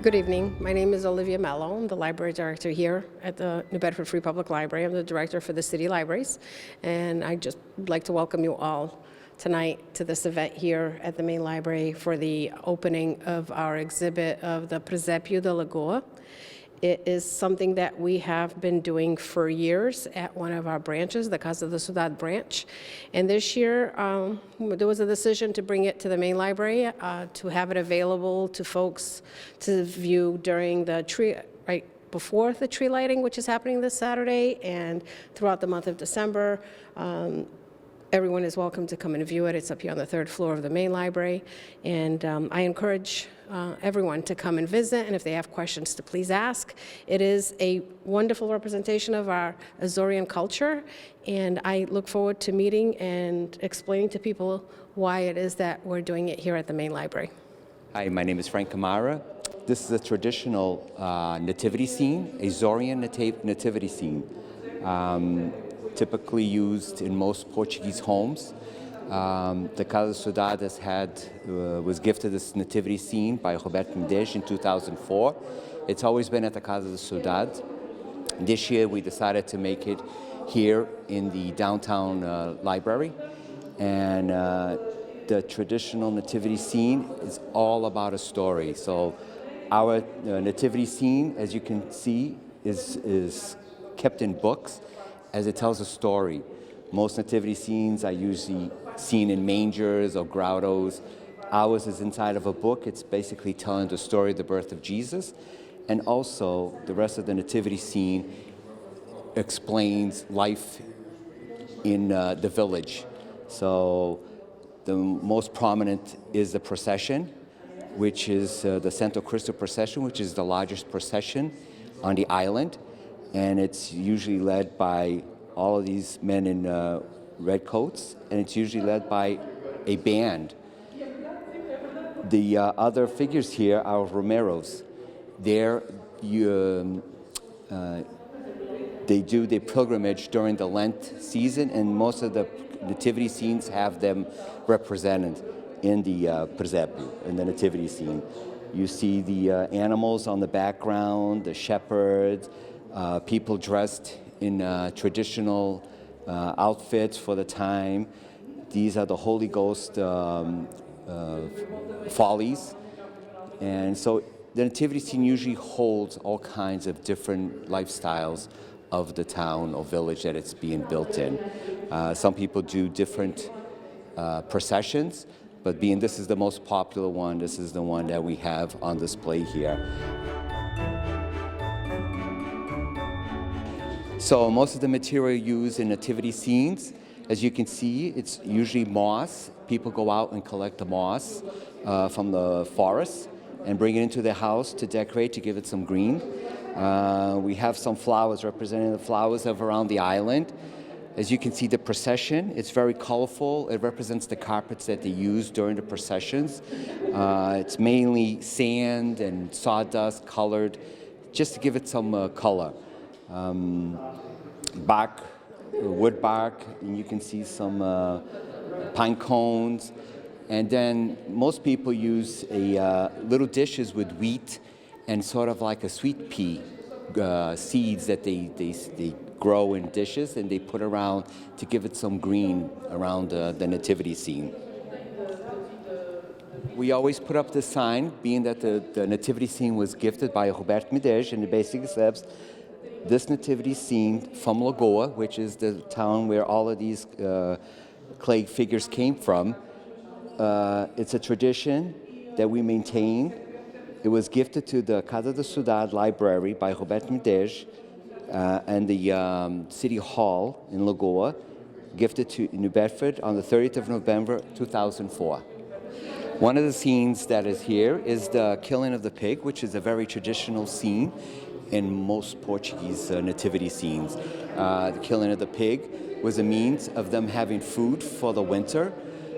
Good evening. My name is Olivia Melo. I'm the library director here at the New Bedford Free Public Library. I'm the director for the city libraries, and I'd just like to welcome you all tonight to this event here at the main library for the opening of our exhibit of the Presépio da Lagoa. It is something that we have been doing for years at one of our branches, the Casa da Cidade branch. And this year, there was a decision to bring it to the main library, to have it available to folks to view during the right before the tree lighting, which is happening this Saturday, and throughout the month of December. Everyone is welcome to come and view it. It's up here on the third floor of the main library. And I encourage everyone to come and visit, and if they have questions, to please ask. It is a wonderful representation of our Azorean culture, and I look forward to meeting and explaining to people why it is that we're doing it here at the main library. Hi, my name is Camara. This is a traditional nativity scene, Azorean nativity scene. Typically used in most Portuguese homes. The Casa da Cidade was gifted this nativity scene by Roberto Medeiros in 2004. It's always been at the Casa da Cidade. This year we decided to make it here in the downtown library. And the traditional nativity scene is all about a story. So our nativity scene, as you can see, is kept in books, as it tells a story. Most nativity scenes are usually seen in mangers or grottos. Ours is inside of a book. It's basically telling the story of the birth of Jesus. And also, the rest of the nativity scene explains life in the village. So the most prominent is the procession, which is the Santo Cristo procession, which is the largest procession on the island. And it's usually led by all of these men in red coats, and it's usually led by a band. The other figures here are Romeros. They do the pilgrimage during the Lent season, and most of the nativity scenes have them represented in the presépio, in the nativity scene. You see the animals on the background, the shepherds, people dressed in traditional outfits for the time. These are the Holy Ghost follies. And so the nativity scene usually holds all kinds of different lifestyles of the town or village that it's being built in. Some people do different processions, but being this is the most popular one, this is the one that we have on display here. So most of the material used in nativity scenes, as you can see, it's usually moss. People go out and collect the moss from the forest and bring it into their house to decorate, to give it some green. We have some flowers representing the flowers of around the island. As you can see, the procession, it's very colorful. It represents the carpets that they use during the processions. It's mainly sand and sawdust colored, just to give it some color. Bark, wood bark, and you can see some pine cones. And then most people use little dishes with wheat and sort of like a sweet pea seeds that they grow in dishes, and they put around to give it some green around the nativity scene. We always put up this sign, being that the nativity scene was gifted by Roberto Medeiros, and it basically says, this nativity scene from Lagoa, which is the town where all of these clay figures came from, it's a tradition that we maintain. It was gifted to the Casa da Cidade Library by Roberto Medeiros and the City Hall in Lagoa, gifted to New Bedford on the 30th of November, 2004. One of the scenes that is here is the killing of the pig, which is a very traditional scene in most Portuguese nativity scenes. The killing of the pig was a means of them having food for the winter.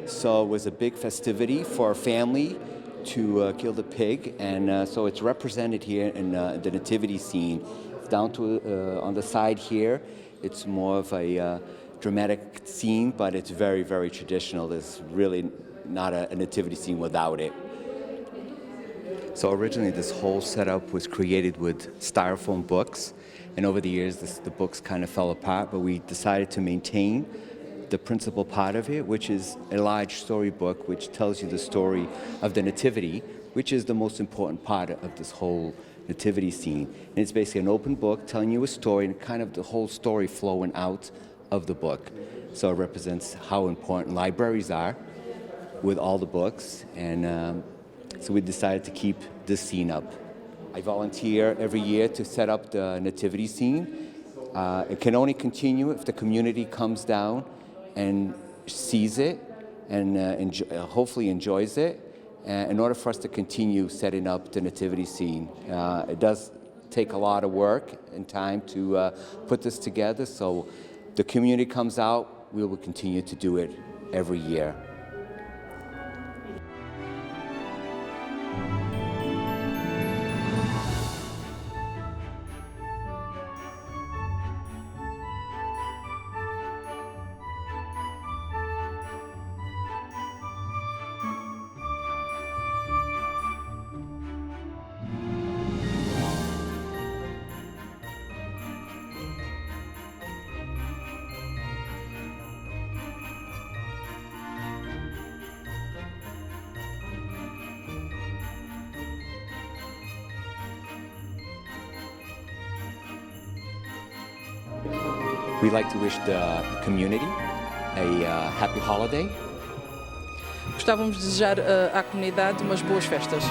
So it was a big festivity for a family to kill the pig, and so it's represented here in the nativity scene. Down to on the side here, it's more of a dramatic scene, but it's very, very traditional. There's really not a nativity scene without it. So originally this whole setup was created with styrofoam books, and over the years the books kind of fell apart, but we decided to maintain the principal part of it, which is a large storybook which tells you the story of the nativity, which is the most important part of this whole nativity scene. And it's basically an open book telling you a story and kind of the whole story flowing out of the book. So it represents how important libraries are with all the books, and so we decided to keep this scene up. I volunteer every year to set up the nativity scene. It can only continue if the community comes down and sees it and hopefully enjoys it. In order for us to continue setting up the nativity scene, it does take a lot of work and time to put this together. So the community comes out, we will continue to do it every year. We'd like to wish the community a happy holiday. Gostávamos de desejar à comunidade umas boas festas.